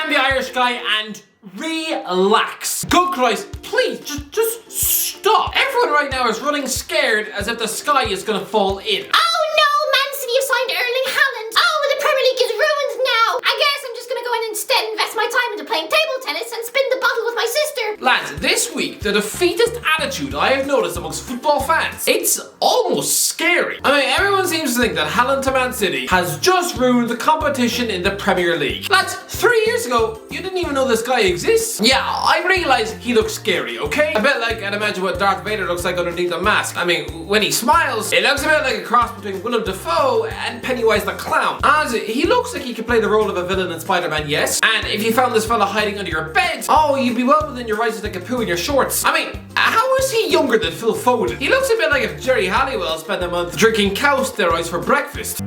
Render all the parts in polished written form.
I'm the Irish guy and relax. Good Christ, please, just stop. Everyone right now is running scared as if the sky is gonna fall in. Oh no, Man City have signed Erling Haaland. Oh, the Premier League is ruined now. I guess I'm just gonna go in and instead invest my time into playing table tennis and spin the bottle with my sister. Lads, this week, the defeatist attitude I have noticed amongst football fans, it's almost scary. I mean, everyone seems to think that Haaland to Man City has just ruined the competition in the Premier League. Lads, 3 years ago, you didn't even know this guy exists. Yeah, I realise he looks scary, okay? A bit like I'd imagine what Darth Vader looks like underneath the mask. I mean, when he smiles, it looks a bit like a cross between Willem Dafoe and Pennywise the Clown. As he looks like he could play the role of a villain in Spider-Man, yes. And if you found this fella hiding under your bed, oh, you'd be well within your rights to take a poo in your shorts. I mean, how is he younger than Phil Foden? He looks a bit like if Jerry Halliwell spent a month drinking cow steroids for breakfast.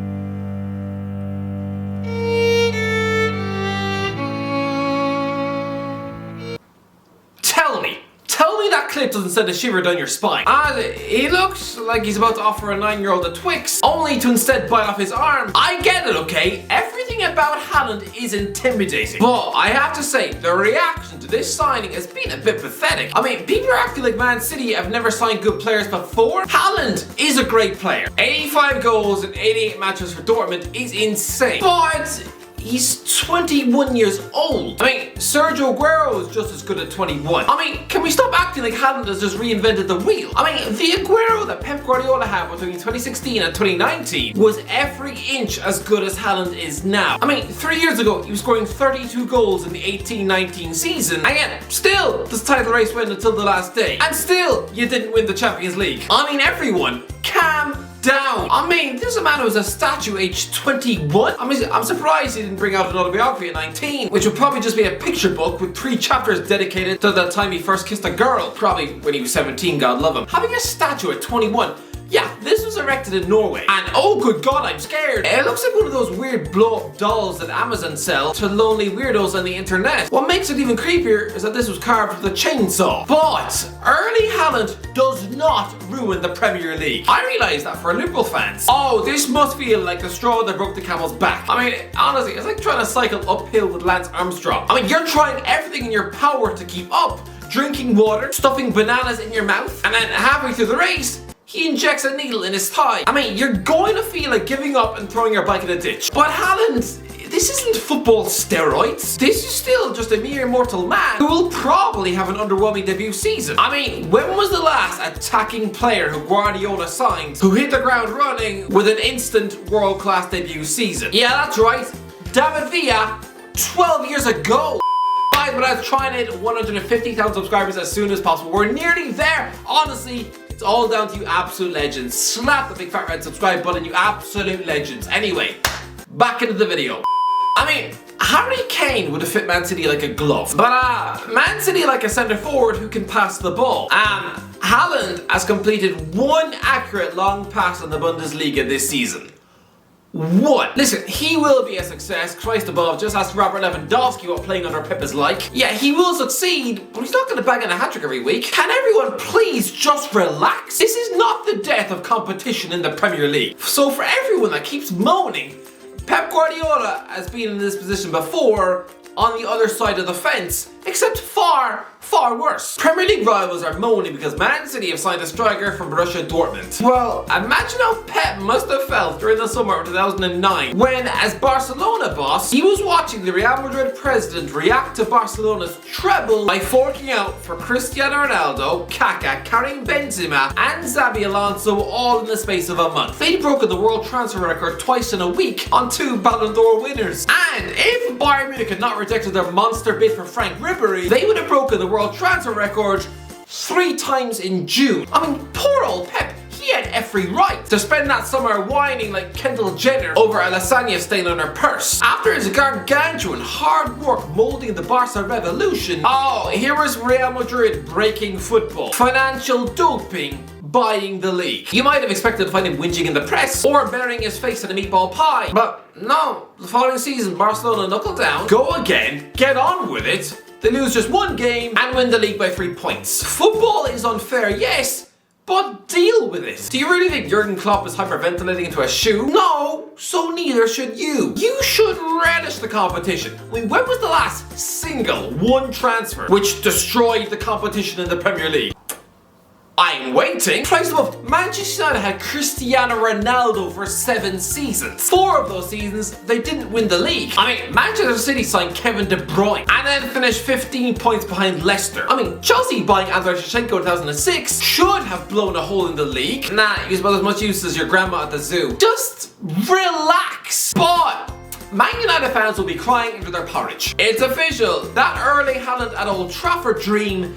Tell me that clip doesn't send a shiver down your spine. He looks like he's about to offer a 9-year-old a Twix, only to instead bite off his arm. I get it, okay? Everything about Haaland is intimidating. But I have to say, the reaction to this signing has been a bit pathetic. I mean, people are acting like Man City have never signed good players before. Haaland is a great player. 85 goals in 88 matches for Dortmund is insane. But he's 21 years old. I mean, Sergio Aguero is just as good at 21. I mean, can we stop acting like Haaland has just reinvented the wheel? I mean, the Aguero that Pep Guardiola had between 2016 and 2019 was every inch as good as Haaland is now. I mean, 3 years ago, he was scoring 32 goals in the 18-19 season. And yet, still, this title race went until the last day. And still, you didn't win the Champions League. I mean, everyone, calm down. I mean, this is a man who was a statue aged 21. I mean, I'm surprised he didn't bring out an autobiography at 19, which would probably just be a picture book with 3 chapters dedicated to the time he first kissed a girl. Probably when he was 17, God love him. Having a statue at 21, yeah, this was erected in Norway. And oh good God, I'm scared. It looks like one of those weird blow-up dolls that Amazon sell to lonely weirdos on the internet. What makes it even creepier is that this was carved with a chainsaw. But Erling Haaland does not ruin the Premier League. I realise that for Liverpool fans, oh, this must feel like the straw that broke the camel's back. I mean, honestly, it's like trying to cycle uphill with Lance Armstrong. I mean, you're trying everything in your power to keep up. Drinking water, stuffing bananas in your mouth, and then halfway through the race, he injects a needle in his thigh. I mean, you're going to feel like giving up and throwing your bike in a ditch. But Haaland, this isn't football steroids. This is still just a mere mortal man who will probably have an underwhelming debut season. I mean, when was the last attacking player who Guardiola signed who hit the ground running with an instant world-class debut season? Yeah, that's right. David Villa, 12 years ago. Guys, but I was trying to hit 150,000 subscribers as soon as possible. We're nearly there. Honestly, it's all down to you absolute legends. Slap the big fat red subscribe button, you absolute legends. Anyway, back into the video. I mean, Harry Kane would have fit Man City like a glove, but Man City like a centre forward who can pass the ball. Haaland has completed 1 accurate long pass in the Bundesliga this season. 1. Listen, he will be a success, Christ above, just ask Robert Lewandowski what playing under Pep is like. Yeah, he will succeed, but he's not going to bang in a hat-trick every week. Can everyone please just relax? This is not the death of competition in the Premier League. So for everyone that keeps moaning, Pep Guardiola has been in this position before on the other side of the fence, except far, far worse. Premier League rivals are moaning because Man City have signed a striker from Borussia Dortmund. Well, imagine how Pep must have felt during the summer of 2009 when, as Barcelona boss, he was watching the Real Madrid president react to Barcelona's treble by forking out for Cristiano Ronaldo, Kaká, Karim Benzema and Xabi Alonso all in the space of a month. They'd broken the world transfer record twice in a week on 2 Ballon d'Or winners. And if Bayern Munich had not rejected their monster bid for Frank Ribery, they would have broken the world transfer record 3 times in June. I mean, poor old Pep, he had every right to spend that summer whining like Kendall Jenner over a lasagna stain on her purse. After his gargantuan hard work moulding the Barca revolution, oh, here was Real Madrid breaking football, financial doping, buying the league. You might have expected to find him whinging in the press or burying his face in a meatball pie, but no, the following season Barcelona knuckle down, go again, get on with it. They lose just 1 game and win the league by 3 points. Football is unfair, yes, but deal with it. Do you really think Jurgen Klopp is hyperventilating into a shoe? No, so neither should you. You should relish the competition. I mean, when was the last single one transfer which destroyed the competition in the Premier League? I'm waiting. Price them up. Manchester United had Cristiano Ronaldo for 7 seasons. 4 of those seasons, they didn't win the league. I mean, Manchester City signed Kevin De Bruyne and then finished 15 points behind Leicester. I mean, Chelsea buying Andriy Shevchenko in 2006 should have blown a hole in the league. Nah, he was about as much use as your grandma at the zoo. Just relax. But Man United fans will be crying into their porridge. It's official. That Erling Haaland at Old Trafford dream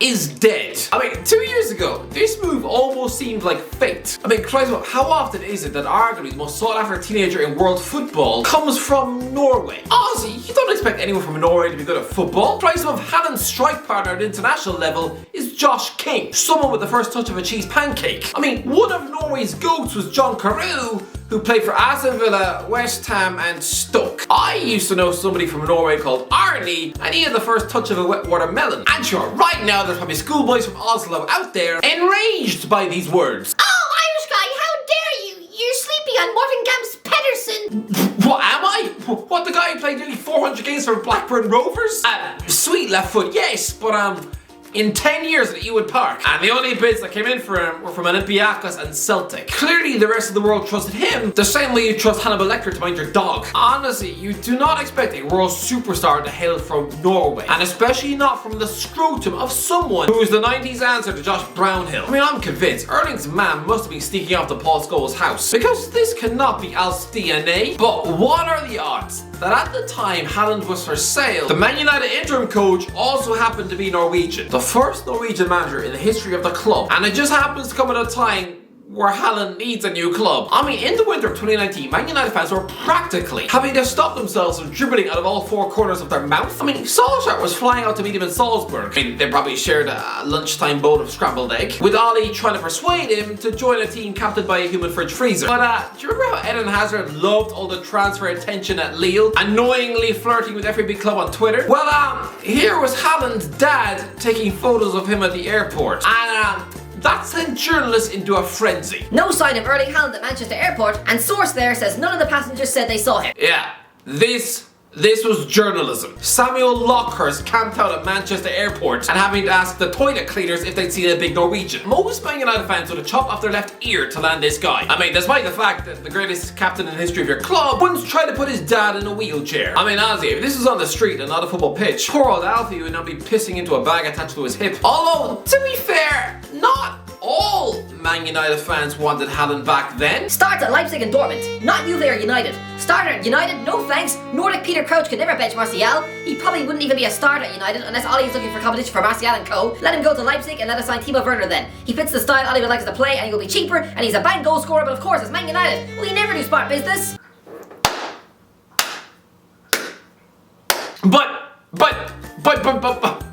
is dead. I mean, 2 years ago, this move almost seemed like fate. I mean, Christ, how often is it that arguably the most sought after teenager in world football comes from Norway? Ozzy, you don't expect anyone from Norway to be good at football. Christ, Haaland's strike partner at international level is Josh King, someone with the first touch of a cheese pancake. I mean, one of Norway's goats was John Carew, who played for Aston Villa, West Ham and Stoke. I used to know somebody from Norway called Arnie, and he had the first touch of a wet watermelon. And sure, right now there's probably schoolboys from Oslo out there enraged by these words. Oh, Irish guy, how dare you! You're sleeping on Morten Gamst Pedersen! What am I? What, the guy who played nearly 400 games for Blackburn Rovers? Sweet left foot, yes, but in 10 years at Ewood Park, and the only bids that came in for him were from Olympiacos and Celtic. Clearly the rest of the world trusted him the same way you trust Hannibal Lecter to mind your dog. Honestly, you do not expect a world superstar to hail from Norway, and especially not from the scrotum of someone who is the 90s answer to Josh Brownhill. I mean, I'm convinced Erling's man must have been sneaking off to Paul Scholes' house, because this cannot be Alf's DNA. But what are the odds that at the time Haaland was for sale, the Man United interim coach also happened to be Norwegian, the first Norwegian manager in the history of the club, and it just happens to come at a time where Haaland needs a new club. I mean, in the winter of 2019, Man United fans were practically having to stop themselves from dribbling out of all 4 corners of their mouth. I mean, Solskjaer was flying out to meet him in Salzburg. I mean, they probably shared a lunchtime bowl of scrambled egg, with Ollie trying to persuade him to join a team captained by a human fridge freezer. But do you remember how Eden Hazard loved all the transfer attention at Lille, annoyingly flirting with every big club on Twitter? Well, here was Haaland's dad taking photos of him at the airport, and that sent journalists into a frenzy. No sign of Erling Haaland at Manchester Airport, and source there says none of the passengers said they saw him. Yeah, this was journalism. Samuel Lockhurst camped out at Manchester Airport and having to ask the toilet cleaners if they'd seen a big Norwegian. Most Man United fans would have chopped off their left ear to land this guy. I mean, despite the fact that the greatest captain in the history of your club once tried to put his dad in a wheelchair. I mean, Ozzy, if this was on the street and not a football pitch, poor old Alfie would now be pissing into a bag attached to his hip. Although, to be fair, not all Man United fans wanted Haaland back then. Starts at Leipzig and Dortmund, not Juve or United. Starter at United, no thanks. Nordic Peter Crouch could never bench Martial. He probably wouldn't even be a starter at United unless Ollie is looking for competition for Martial and co. Let him go to Leipzig and let us sign Timo Werner then. He fits the style Ollie would like us to play, and he will be cheaper, and he's a bang goal scorer, but of course it's Man United. We never do smart business.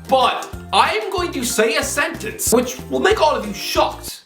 But I am going to say a sentence which will make all of you shocked.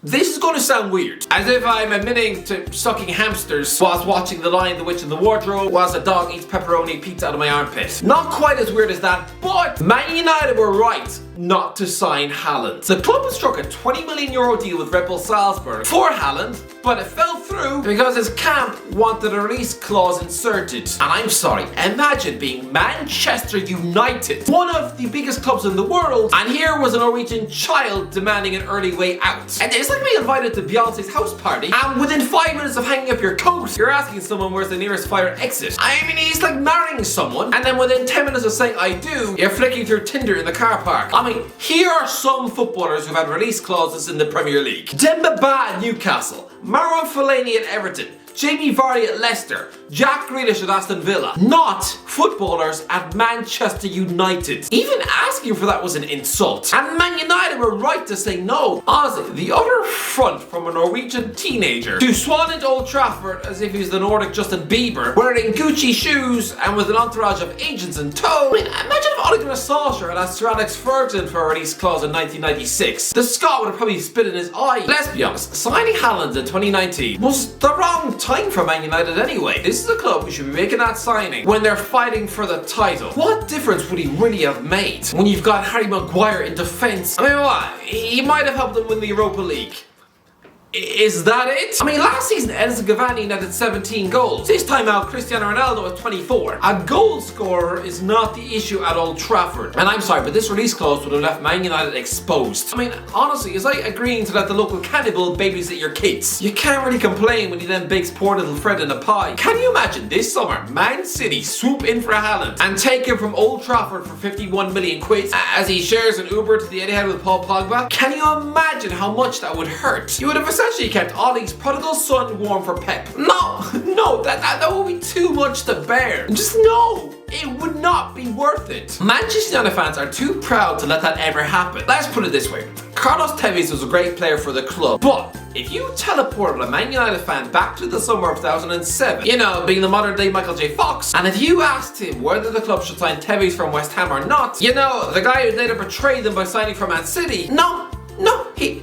This is going to sound weird, as if I'm admitting to sucking hamsters whilst watching The Lion, the Witch and the Wardrobe whilst a dog eats pepperoni pizza out of my armpit. Not quite as weird as that, but Man United were right not to sign Haaland. The club had struck a €20 million deal with Red Bull Salzburg for Haaland, but it fell through because his camp wanted a release clause inserted. And I'm sorry, imagine being Manchester United, one of the biggest clubs in the world, and here was a Norwegian child demanding an early way out. And it's like being invited to Beyonce's house party, and within 5 minutes of hanging up your coat, you're asking someone where's the nearest fire exit. I mean, it's like marrying someone, and then within 10 minutes of saying I do, you're flicking through Tinder in the car park. I mean, here are some footballers who've had release clauses in the Premier League. Demba Ba at Newcastle, Marwan Fellaini at Everton, Jamie Vardy at Leicester, Jack Grealish at Aston Villa. Not footballers at Manchester United. Even asking for that was an insult. And Man United were right to say no. Honestly, the utter front from a Norwegian teenager to swan into Old Trafford as if he's the Nordic Justin Bieber, wearing Gucci shoes and with an entourage of agents in tow. I mean, imagine if Ole Gunnar Solskjaer had asked Sir Alex Ferguson for a release clause in 1996. The Scot would have probably spit in his eye. Let's be honest, signing Haaland in 2019 was the wrong time for Man United anyway. This this is a club who should be making that signing when they're fighting for the title. What difference would he really have made when you've got Harry Maguire in defence? I mean, what? He might have helped them win the Europa League. Is that it? I mean, last season Edinson Cavani netted 17 goals. This time out, Cristiano Ronaldo at 24. A goal scorer is not the issue at Old Trafford. And I'm sorry, but this release clause would have left Man United exposed. I mean, honestly, it's like agreeing to let the local cannibal babysit your kids. You can't really complain when he then bakes poor little Fred in a pie. Can you imagine this summer, Man City swoop in for Haaland and take him from Old Trafford for 51 million quid as he shares an Uber to the Etihad with Paul Pogba? Can you imagine how much that would hurt? You would have essentially kept Ollie's prodigal son warm for Pep. No, that would be too much to bear. Just no, it would not be worth it. Manchester United fans are too proud to let that ever happen. Let's put it this way. Carlos Tevez was a great player for the club, but if you teleported a Man United fan back to the summer of 2007, you know, being the modern day Michael J. Fox, and if you asked him whether the club should sign Tevez from West Ham or not, you know, the guy who later betrayed them by signing for Man City, no, he'd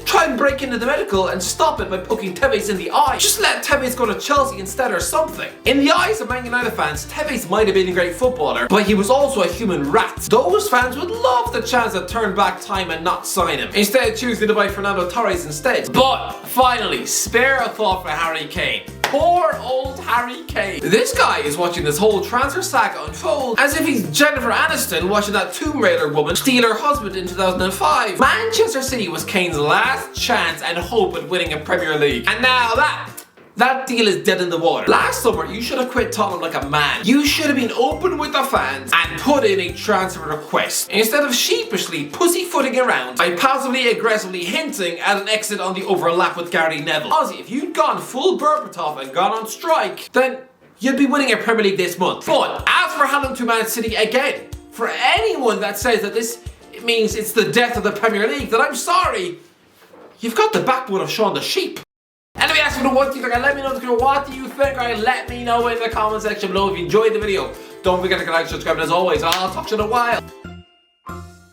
try and break into the medical and stop it by poking Tevez in the eye. Just let Tevez go to Chelsea instead or something. In the eyes of Man United fans, Tevez might have been a great footballer, but he was also a human rat. Those fans would love the chance to turn back time and not sign him, instead choosing to buy Fernando Torres instead. But finally, spare a thought for Harry Kane. Poor old Harry Kane. This guy is watching this whole transfer saga unfold as if he's Jennifer Aniston watching that Tomb Raider woman steal her husband in 2005. Manchester City was Kane's last chance and hope at winning a Premier League. And now that deal is dead in the water. Last summer, you should have quit Tottenham like a man. You should have been open with the fans and put in a transfer request, instead of sheepishly pussyfooting around by passively aggressively hinting at an exit on the overlap with Gary Neville. Honestly, if you'd gone full Berbatov and gone on strike, then you'd be winning a Premier League this month. But as for Haaland to Man City again, for anyone that says that this means it's the death of the Premier League, then I'm sorry, you've got the backbone of Shaun the Sheep. Anyway, that's what do you think? Let me know in the video, what do you think? Let me know in the comment section below if you enjoyed the video. Don't forget to like, subscribe, and as always, I'll talk to you in a while.